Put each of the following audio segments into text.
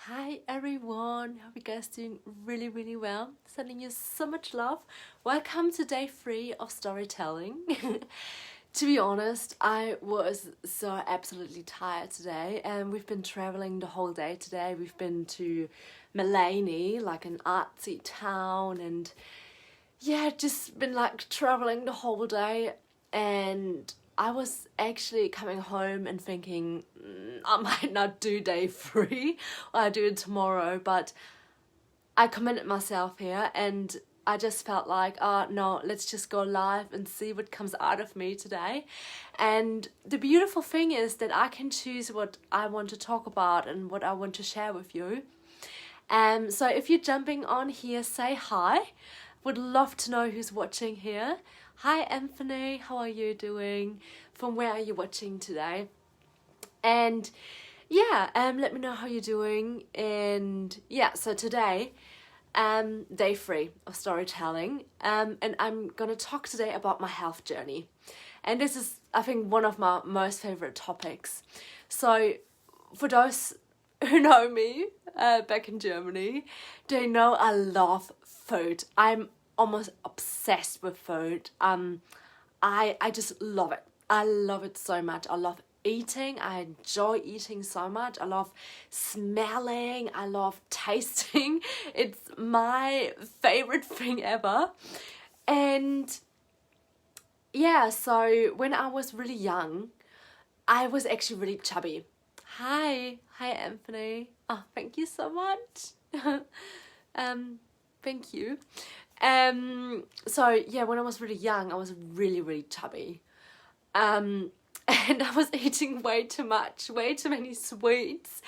Hi everyone, hope you guys doing really well. Sending you so much love. Welcome to day 3 of storytelling. To be honest, I was so absolutely tired today, and we've been traveling the whole day today. We've been to Malani, like an artsy town, and yeah, just been like traveling the whole day. And I was actually coming home and thinking, I might not do day 3, or I do it tomorrow, but I committed myself here, and I just felt like, oh no, let's just go live and see what comes out of me today. And the beautiful thing is that I can choose what I want to talk about and what I want to share with you. So if you're jumping on here, say hi. Would love to know who's watching here. Hi Anthony, how are you doing? From where are you watching today? And yeah, let me know how you're doing. And yeah, so today, day 3 of storytelling, and I'm gonna talk today about my health journey. And this is, I think, one of my most favorite topics. So for those who know me back in Germany, they know I love food. I'm almost obsessed with food. I just love it. I love it so much. I love eating. I enjoy eating so much. I love smelling. I love tasting. It's my favorite thing ever. And yeah, so when I was really young, I was actually really chubby. Hi Anthony. Oh, thank you so much. Thank you. So yeah, when I was really young, I was really chubby. And I was eating way too much, way too many sweets.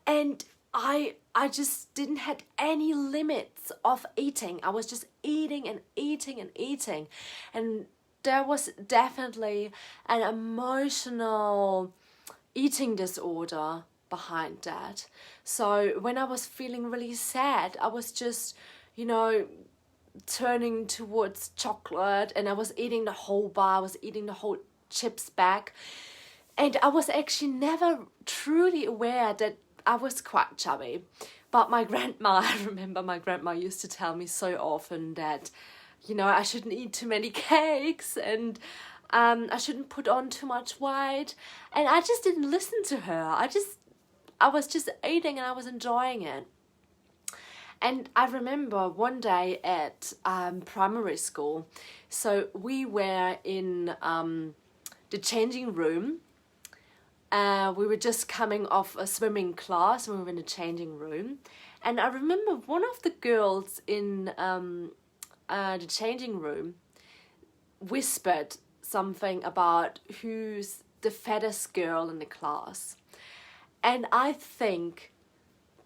And I just didn't have any limits of eating. I was just eating and eating and eating. And there was definitely an emotional eating disorder behind that. So when I was feeling really sad, I was just, turning towards chocolate, and I was eating the whole bar, I was eating the whole chips bag. And I was actually never truly aware that I was quite chubby. But my grandma, I remember my grandma used to tell me so often that, I shouldn't eat too many cakes, and I shouldn't put on too much weight. And I just didn't listen to her. I was just eating and I was enjoying it. And I remember one day at primary school, so we were in the changing room. We were just coming off a swimming class, and we were in the changing room. And I remember one of the girls in the changing room whispered something about who's the fattest girl in the class. And I think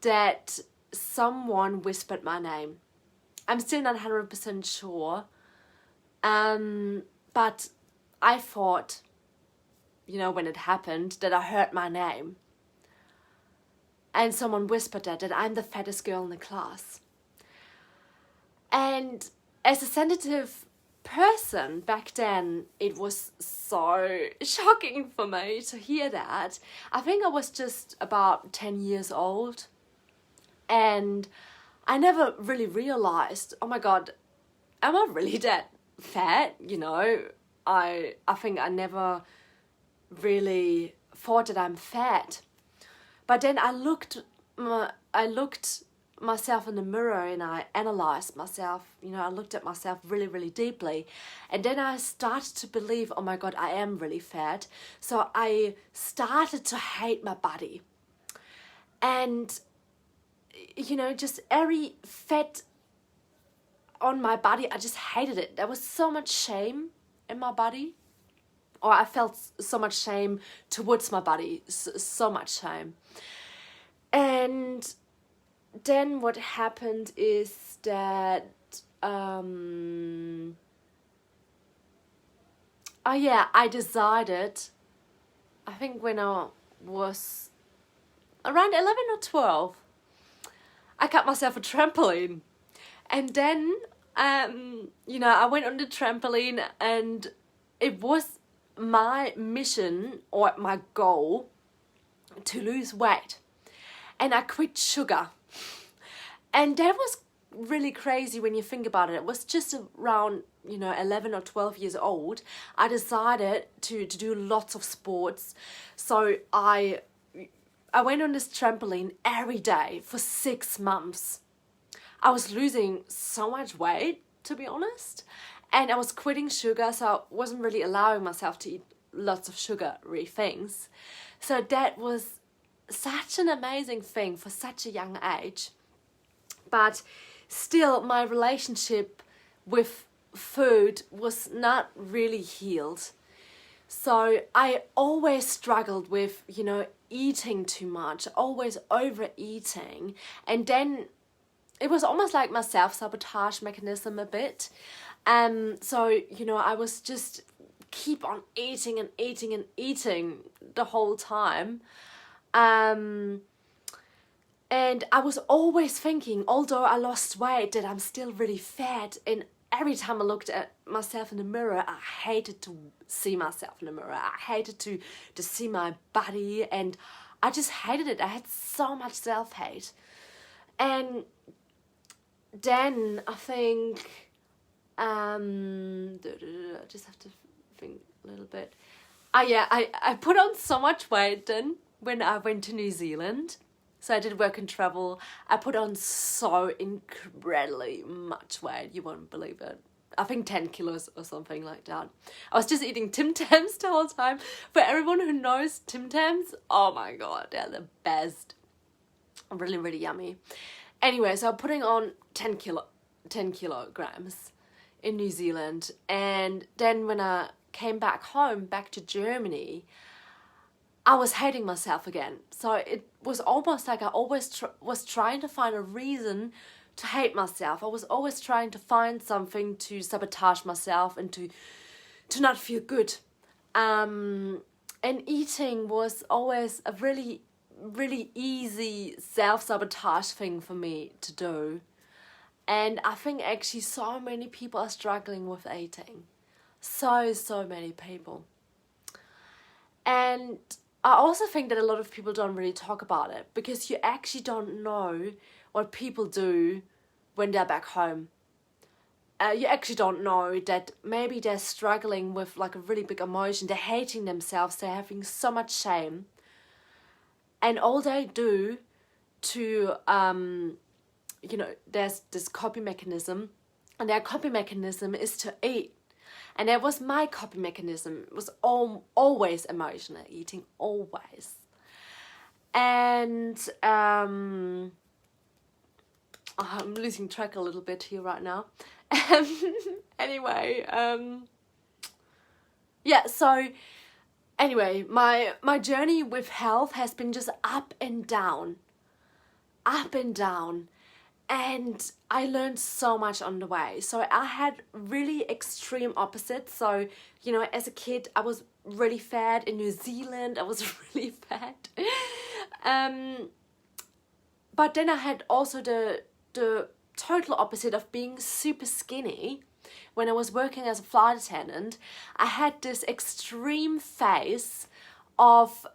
that someone whispered my name. I'm still not 100% sure. But I thought, when it happened, that I heard my name. And someone whispered that I'm the fattest girl in the class. And as a sensitive person back then, it was so shocking for me to hear that. I think I was just about 10 years old. And I never really realized, oh my God, am I really that fat? I think I never really thought that I'm fat. But then I looked myself in the mirror, and I analyzed myself. I looked at myself really deeply. And then I started to believe, oh my God, I am really fat. So I started to hate my body. And just every fat on my body, I just hated it. There was so much shame in my body. Or I felt so much shame towards my body. So much shame. And then what happened is that I decided, I think when I was around 11 or 12, I got myself a trampoline. And then, I went on the trampoline, and it was my mission or my goal to lose weight. and I quit sugar. And that was really crazy when you think about it. It was just around, 11 or 12 years old. I decided to do lots of sports. So I went on this trampoline every day for 6 months. I was losing so much weight, to be honest. And I was quitting sugar, so I wasn't really allowing myself to eat lots of sugary things. So that was such an amazing thing for such a young age. But still, my relationship with food was not really healed. So I always struggled with, eating too much, always overeating. And then it was almost like my self-sabotage mechanism a bit. So, I was just keep on eating and eating and eating the whole time. And I was always thinking, although I lost weight, that I'm still really fat. And every time I looked at myself in the mirror, I hated to see myself in the mirror. I hated to see my body, and I just hated it. I had so much self-hate. And then I think, I just have to think a little bit. I put on so much weight then when I went to New Zealand. So I did work and travel. I put on so incredibly much weight. You won't believe it. I think 10 kilos or something like that. I was just eating Tim Tams the whole time. For everyone who knows Tim Tams, oh my God, they're the best. Really, really yummy. Anyway, so I'm putting on 10 kilograms in New Zealand. And then when I came back home, back to Germany, I was hating myself again. So it was almost like I always was trying to find a reason to hate myself. I was always trying to find something to sabotage myself and to not feel good. And eating was always a really, really easy self-sabotage thing for me to do. And I think actually so many people are struggling with eating. So many people. And I also think that a lot of people don't really talk about it because you actually don't know what people do when they're back home. You actually don't know that maybe they're struggling with like a really big emotion. They're hating themselves. They're having so much shame. And all they do to, there's this coping mechanism. And their coping mechanism is to eat. And that was my coping mechanism. It was always emotional eating, always. And I'm losing track a little bit here right now. Anyway, my journey with health has been just up and down. And I learned so much on the way. So I had really extreme opposites. So, as a kid, I was really fat. In New Zealand, I was really fat. But then I had also the total opposite of being super skinny. When I was working as a flight attendant, I had this extreme phase of,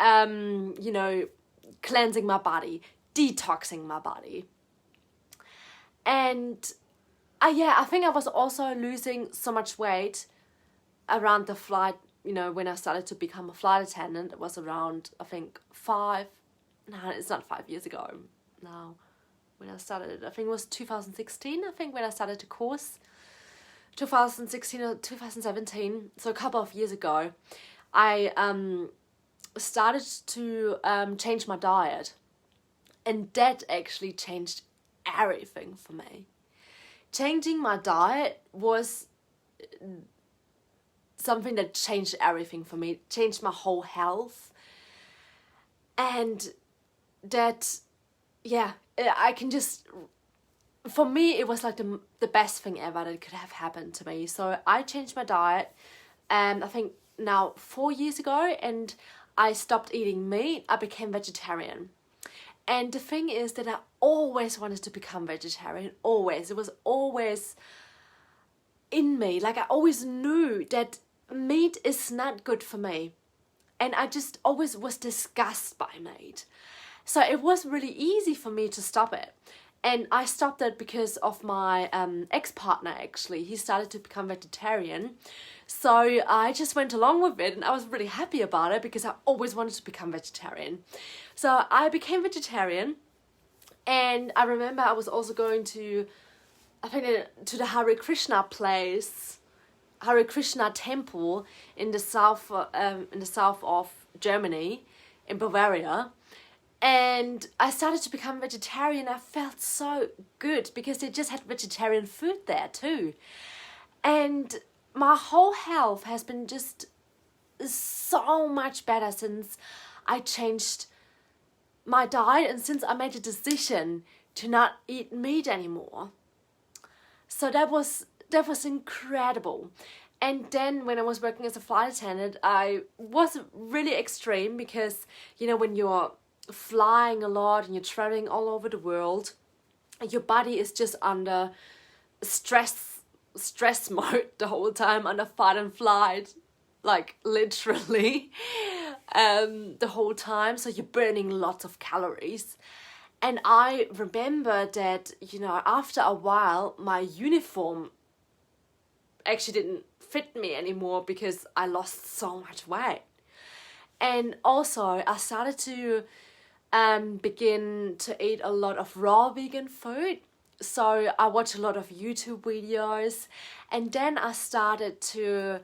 cleansing my body, detoxing my body. And I think I was also losing so much weight around the flight, when I started to become a flight attendant. It was around, I think, it's not 5 years ago now when I started. I think it was 2016, when I started the course. 2016 or 2017, so a couple of years ago, I started to change my diet. And that actually changed everything for me. Changing my diet was something that changed everything for me. It changed my whole health. And that, I can just, for me, it was like the best thing ever that could have happened to me. So I changed my diet, I think now 4 years ago, and I stopped eating meat. I became vegetarian. And the thing is that I always wanted to become vegetarian, always. It was always in me. Like I always knew that meat is not good for me. And I just always was disgusted by meat. So it was really easy for me to stop it. And I stopped it because of my ex-partner, actually. He started to become vegetarian. So I just went along with it, and I was really happy about it because I always wanted to become vegetarian. So I became vegetarian, and I remember I was also going to, I think, to the Hare Krishna place, Hare Krishna temple in the south of Germany, in Bavaria. And I started to become vegetarian. I felt so good because they just had vegetarian food there too. And my whole health has been just so much better since I changed my diet and since I made a decision to not eat meat anymore. So that was incredible. And then when I was working as a flight attendant, I was really extreme because, you know, when you're flying a lot and you're traveling all over the world, your body is just under stress mode the whole time, under fight and flight, like literally the whole time. So you're burning lots of calories. And I remember that, you know, after a while my uniform actually didn't fit me anymore because I lost so much weight. And also I started to begin to eat a lot of raw vegan food. So I watched a lot of YouTube videos, and then I started to,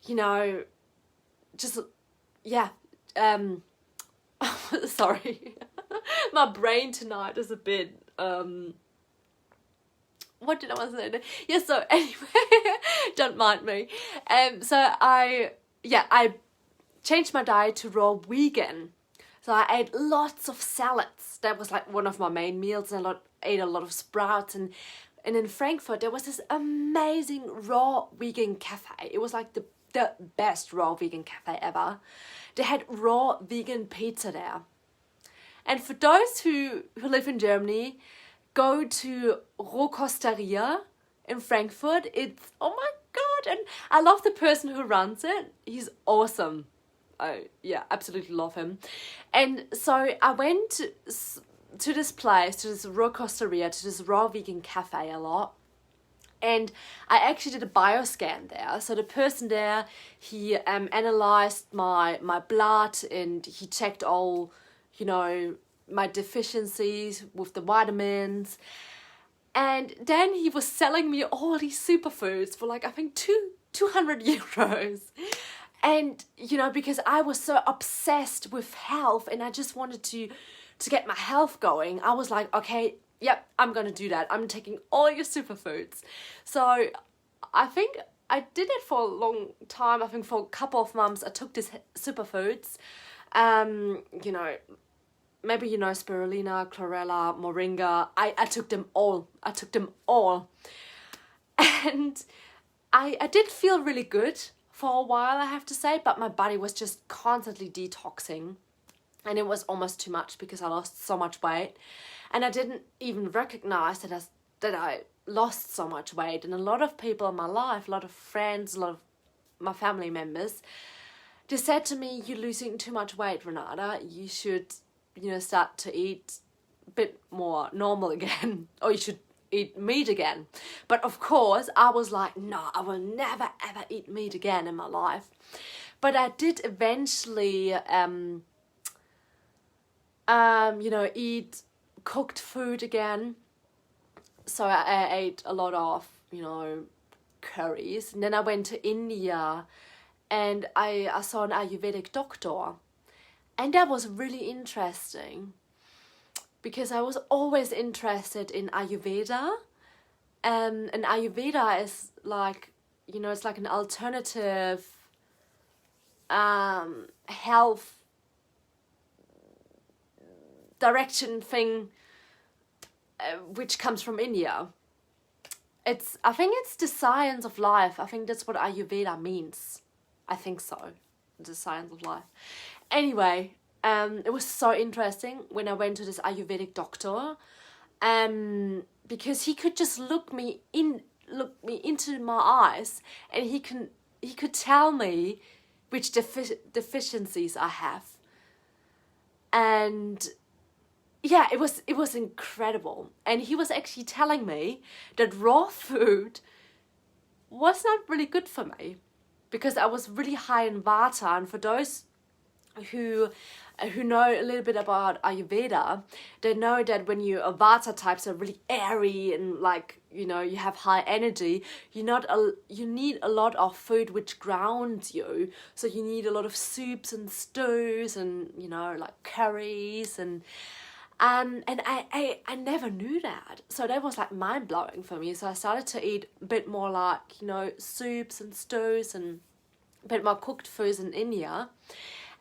you know, just, yeah, sorry, my brain tonight is a bit, what did I want to say? Yeah, so anyway, don't mind me. So I changed my diet to raw vegan. So I ate lots of salads. That was like one of my main meals, and ate a lot of sprouts. And in Frankfurt, there was this amazing raw vegan cafe. It was like the best raw vegan cafe ever. They had raw vegan pizza there. And for those who live in Germany, go to Rohkosteria in Frankfurt. It's, oh my God. And I love the person who runs it. He's awesome. I absolutely love him. And so I went to this place, to this Rohkosteria, to this raw vegan cafe a lot. And I actually did a bioscan there. So the person there, he analyzed my blood, and he checked all, you know, my deficiencies with the vitamins. And then he was selling me all these superfoods for like, I think 200 euros. And, you know, because I was so obsessed with health and I just wanted to get my health going, I was like, okay, yep, I'm going to do that. I'm taking all your superfoods. So I think I did it for a long time. I think for a couple of months I took these superfoods. You know, maybe you know spirulina, chlorella, moringa. I took them all. And I did feel really good for a while, I have to say, but my body was just constantly detoxing, and it was almost too much because I lost so much weight, and I didn't even recognize that I lost so much weight. And a lot of people in my life, a lot of friends, a lot of my family members, they said to me, "You're losing too much weight, Renata. You should, you know, start to eat a bit more normal again, or you should eat meat again." But of course I was like, no, I will never ever eat meat again in my life. But I did eventually you know, eat cooked food again. So I ate a lot of, you know, curries. And then I went to India, and I saw an Ayurvedic doctor, and that was really interesting, because I was always interested in Ayurveda. And Ayurveda is like, you know, it's like an alternative health direction thing, which comes from India. I think it's the science of life. I think that's what Ayurveda means. I think so. The science of life. Anyway, it was so interesting when I went to this Ayurvedic doctor, because he could just look me into my eyes, and he could tell me which deficiencies I have. And yeah, it was incredible. And he was actually telling me that raw food was not really good for me because I was really high in vata. And for those who know a little bit about Ayurveda, they know that when you vata types are really airy and like, you know, you have high energy, you need a lot of food which grounds you. So you need a lot of soups and stews and, you know, like curries and I never knew that. So that was like mind blowing for me. So I started to eat a bit more like, you know, soups and stews and a bit more cooked foods in India.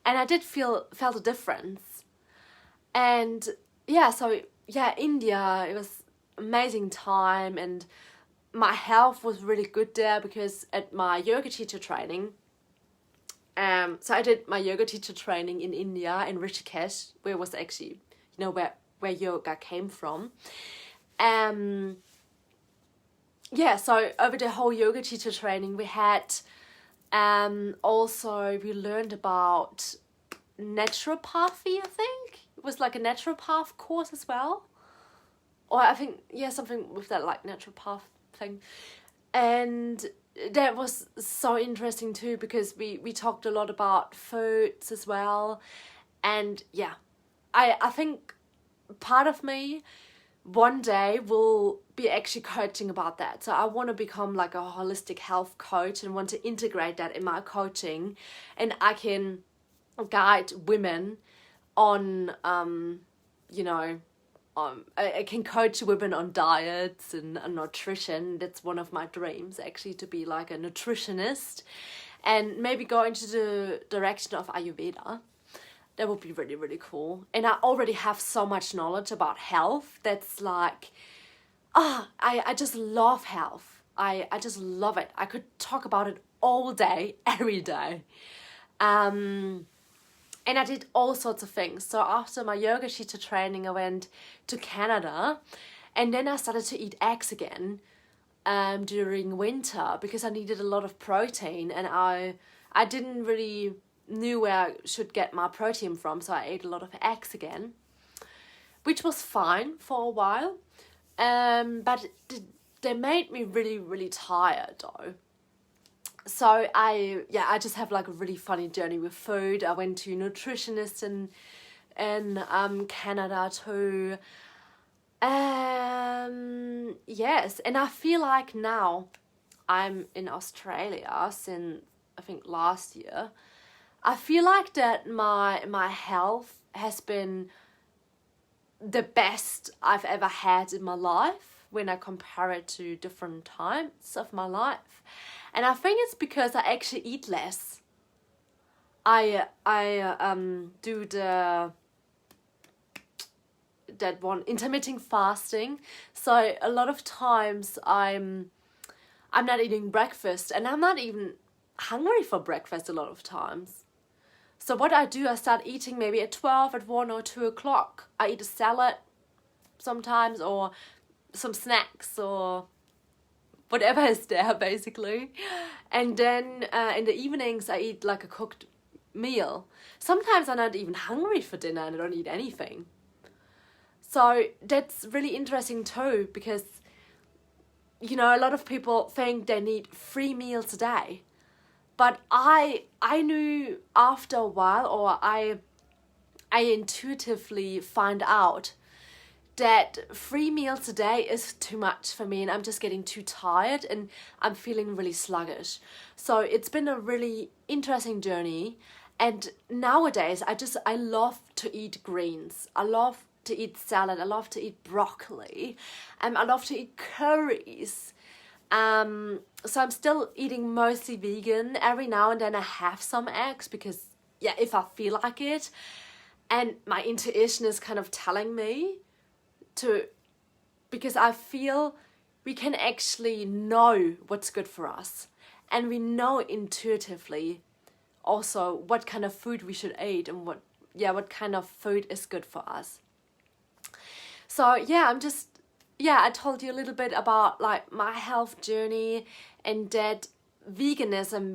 And I did felt a difference. And yeah, so yeah, India, it was amazing time and my health was really good there because at my yoga teacher training, so I did my yoga teacher training in India, in Rishikesh, where it was actually, you know, where yoga came from. Yeah, so over the whole yoga teacher training we had, also we learned about naturopathy, I think. It was like a naturopath course as well. Or I think, yeah, something with that like naturopath thing. And that was so interesting too because we talked a lot about foods as well. And yeah, I think part of me one day will be actually coaching about that. So I want to become like a holistic health coach and want to integrate that in my coaching, and I can guide women on you know, I can coach women on diets and nutrition. That's one of my dreams, actually, to be like a nutritionist and maybe go into the direction of Ayurveda. That would be really, really cool. And I already have so much knowledge about health that's like, I just love health. I just love it. I could talk about it all day, every day. And I did all sorts of things. So after my yoga teacher training, I went to Canada and then I started to eat eggs again during winter because I needed a lot of protein and I didn't really knew where I should get my protein from. So I ate a lot of eggs again, which was fine for a while. But they made me really, really tired though. So I just have like a really funny journey with food. I went to nutritionists in Canada too. Yes, and I feel like now I'm in Australia since I think last year. I feel like that my health has been the best I've ever had in my life when I compare it to different times of my life. And I think it's because I actually eat less. I do that one intermitting fasting. So a lot of times I'm not eating breakfast and I'm not even hungry for breakfast a lot of times. So what I do, I start eating maybe at 12, at 1 or 2 o'clock. I eat a salad sometimes or some snacks or whatever is there basically. And then in the evenings I eat like a cooked meal. Sometimes I'm not even hungry for dinner and I don't eat anything. So that's really interesting too because, you know, a lot of people think they need 3 meals a day. But I knew after a while, or I intuitively find out that 3 meals a day is too much for me and I'm just getting too tired and I'm feeling really sluggish. So it's been a really interesting journey. And nowadays I love to eat greens. I love to eat salad. I love to eat broccoli. I love to eat curries. So I'm still eating mostly vegan. Every now and then I have some eggs because, yeah, if I feel like it. And my intuition is kind of telling me to, because I feel we can actually know what's good for us. And we know intuitively also what kind of food we should eat and what kind of food is good for us. So yeah, I told you a little bit about like my health journey and that veganism,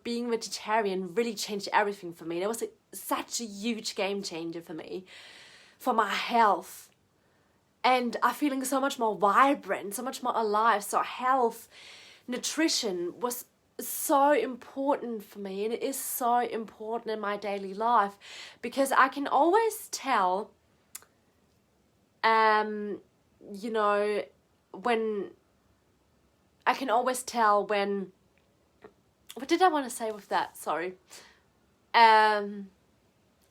being vegetarian really changed everything for me. That was such a huge game changer for me. for my health. And I'm feeling so much more vibrant, so much more alive. So health, nutrition was so important for me, and it is so important in my daily life, because I can always tell, you know, when I can always tell when, what did I want to say with that? Sorry.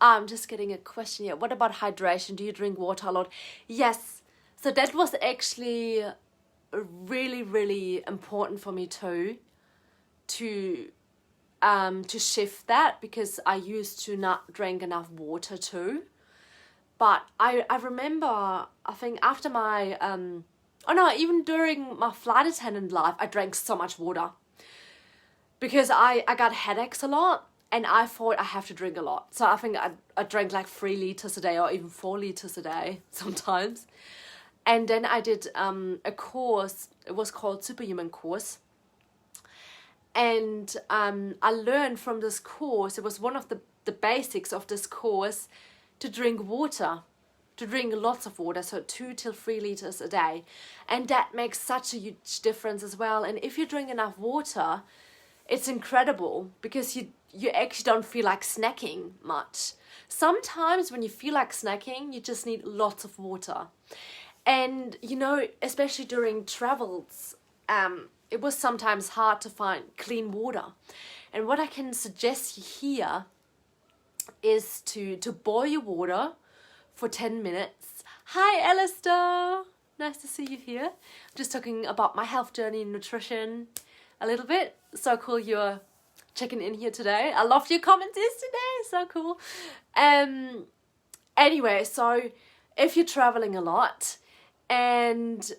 I'm just getting a question here. What about hydration? Do you drink water a lot? Yes. So that was actually really, really important for me too, to shift that, because I used to not drink enough water too. But I remember, I think after my, even during my flight attendant life, I drank so much water. Because I got headaches a lot, and I thought I have to drink a lot. So I think I drank like 3 liters a day, or even 4 liters a day sometimes. And then I did a course, it was called Superhuman course. And I learned from this course, it was one of the basics of this course, to drink water, to drink lots of water, so 2 till 3 liters a day. And that makes such a huge difference as well. And if you drink enough water, it's incredible, because you actually don't feel like snacking much. Sometimes when you feel like snacking, you just need lots of water. And, you know, especially during travels, it was sometimes hard to find clean water. And what I can suggest you here is to boil your water for 10 minutes. Hi, Alistair. Nice to see you here. I'm just talking about my health journey and nutrition a little bit. So cool you're checking in here today. I loved your comments yesterday. So cool. Anyway, so if you're traveling a lot and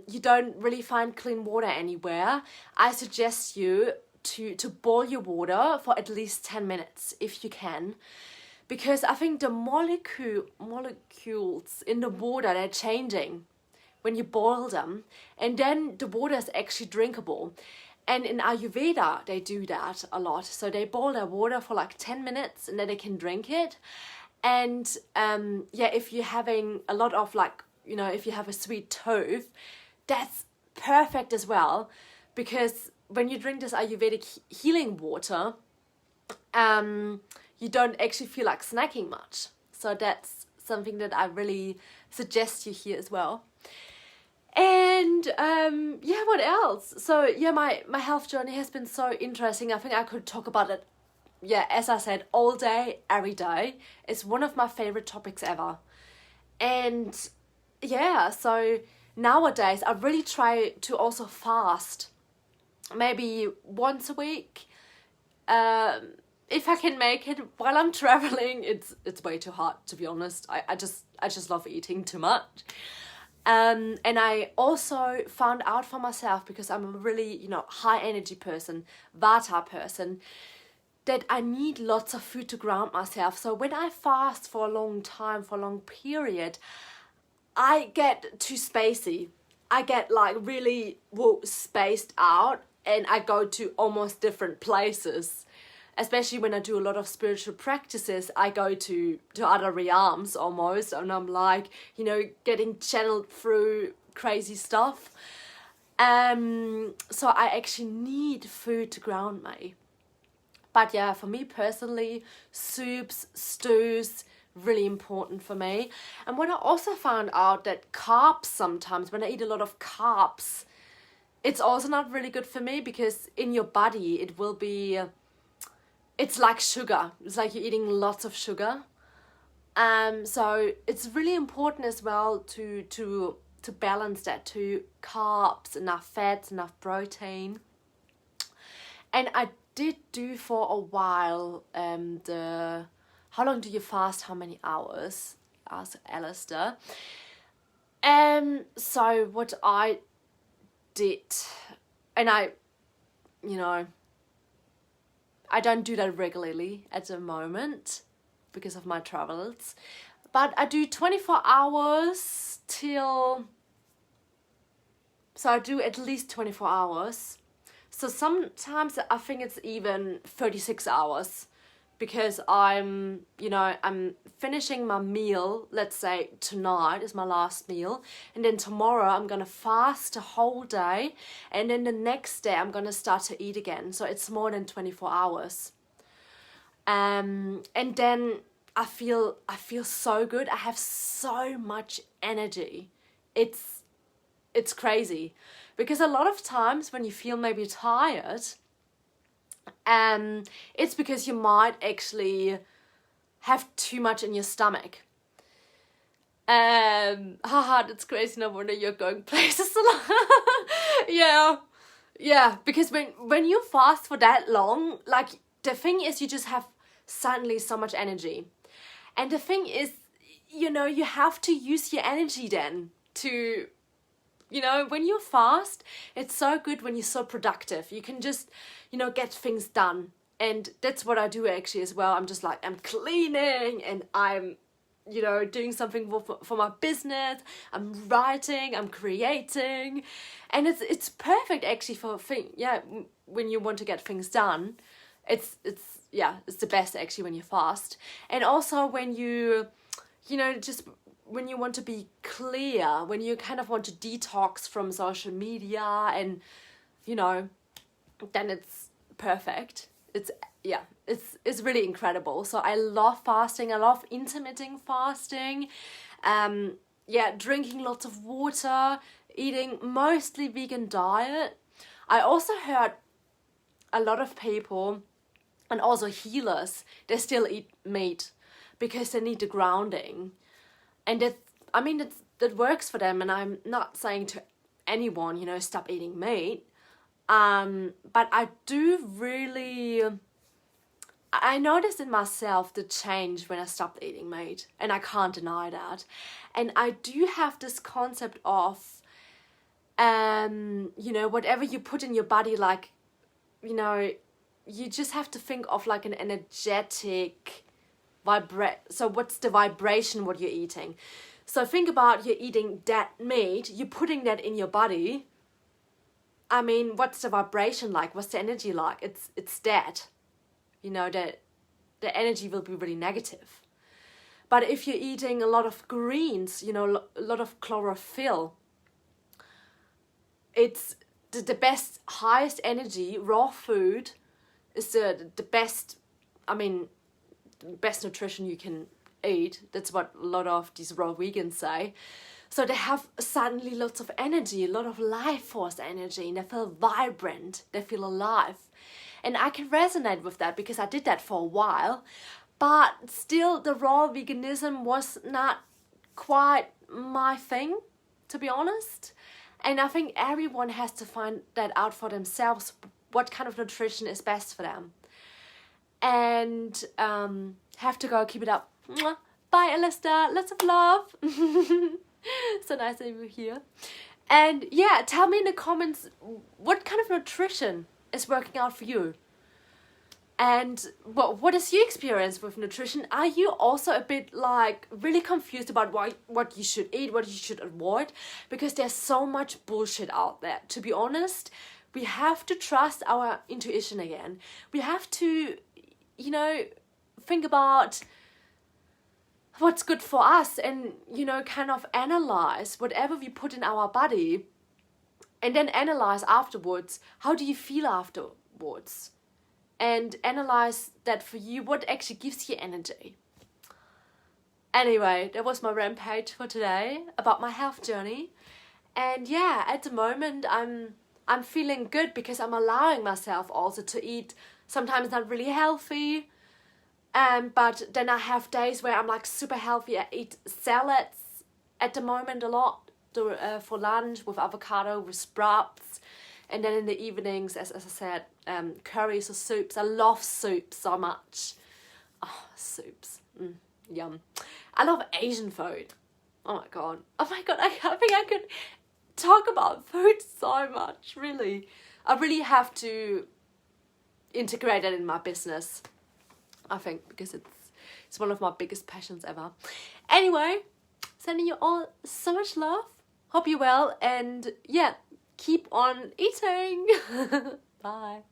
you don't really find clean water anywhere, I suggest you to boil your water for at least 10 minutes if you can. Because I think the molecules in the water, they're changing when you boil them. And then the water is actually drinkable. And in Ayurveda, they do that a lot. So they boil their water for like 10 minutes and then they can drink it. And if you're having a lot of like, you know, if you have a sweet tooth, that's perfect as well. Because when you drink this Ayurvedic healing water, you don't actually feel like snacking much. So that's something that I really suggest you here as well. And what else? So my health journey has been so interesting. I think I could talk about it, as I said, all day, every day. It's one of my favorite topics ever. And so nowadays I really try to also fast, maybe once a week. If I can make it while I'm traveling. It's way too hard, to be honest. I just love eating too much. And I also found out for myself, because I'm a really, you know, high energy person, Vata person, that I need lots of food to ground myself. So when I fast for a long time, for a long period, I get too spacey. I get like really spaced out, and I go to almost different places. Especially when I do a lot of spiritual practices, I go to other realms almost, and I'm like, you know, getting channeled through crazy stuff. So I actually need food to ground me. But yeah, for me personally, soups, stews, really important for me. And when I also found out that carbs sometimes, when I eat a lot of carbs, it's also not really good for me, because in your body it will be... It's like sugar. It's like you're eating lots of sugar. So it's really important as well to balance that, to carbs, enough fats, enough protein. And I did do for a while how long do you fast, how many hours? Asked Alistair. So what I did, and I don't do that regularly at the moment because of my travels, but I do 24 hours so I do at least 24 hours. So sometimes I think it's even 36 hours because I'm finishing my meal, let's say tonight is my last meal, and then tomorrow I'm gonna fast a whole day, and then the next day I'm gonna start to eat again. So it's more than 24 hours. And then I feel so good. I have so much energy. It's crazy, because a lot of times when you feel maybe tired, it's because you might actually have too much in your stomach. Haha, that's crazy. No wonder you're going places a lot. Yeah, because when you fast for that long, like, the thing is, you just have suddenly so much energy. And the thing is, you have to use your energy then to, when you fast, it's so good when you're so productive. You can just, get things done. And that's what I do actually as well. I'm just like, I'm cleaning and I'm, doing something for my business. I'm writing, I'm creating. And it's perfect actually for when you want to get things done. It's the best actually when you fast. And also when you, just when you want to be clear, when you kind of want to detox from social media, and, then it's perfect. It's really incredible. So I love fasting. I love intermittent fasting. Drinking lots of water, eating mostly vegan diet. I also heard a lot of people, and also healers, they still eat meat because they need the grounding. And that works for them. And I'm not saying to anyone, stop eating meat. But I noticed in myself the change when I stopped eating meat, and I can't deny that. And I do have this concept of, whatever you put in your body, like, you just have to think of like an energetic so what's the vibration what you're eating? So think about, you're eating that meat, you're putting that in your body. I mean, what's the vibration like? What's the energy like? It's dead. The energy will be really negative. But if you're eating a lot of greens, a lot of chlorophyll, it's the best, highest energy. Raw food is the best, best nutrition you can eat. That's what a lot of these raw vegans say. So they have suddenly lots of energy, a lot of life force energy, and they feel vibrant, they feel alive. And I can resonate with that because I did that for a while, but still the raw veganism was not quite my thing, to be honest. And I think everyone has to find that out for themselves, what kind of nutrition is best for them. And have to go, keep it up. Bye, Alistair, lots of love. So nice that you're here. And tell me in the comments, what kind of nutrition is working out for you? And what is your experience with nutrition? Are you also a bit like really confused about what you should eat, what you should avoid? Because there's so much bullshit out there. To be honest, we have to trust our intuition again. We have to, think about what's good for us, and, kind of analyze whatever we put in our body, and then analyze afterwards, how do you feel afterwards? And analyze that for you, what actually gives you energy. Anyway, that was my rampage for today about my health journey. And at the moment I'm feeling good because I'm allowing myself also to eat sometimes not really healthy. But then I have days where I'm like super healthy. I eat salads at the moment a lot for lunch, with avocado, with sprouts. And then in the evenings, as I said, curries or soups. I love soup so much. Oh, soups. Yum. I love Asian food. Oh my god. I think I could talk about food so much, really. I really have to integrate it in my business, I think, because it's one of my biggest passions ever. Anyway, sending you all so much love. Hope you're well, and keep on eating. Bye.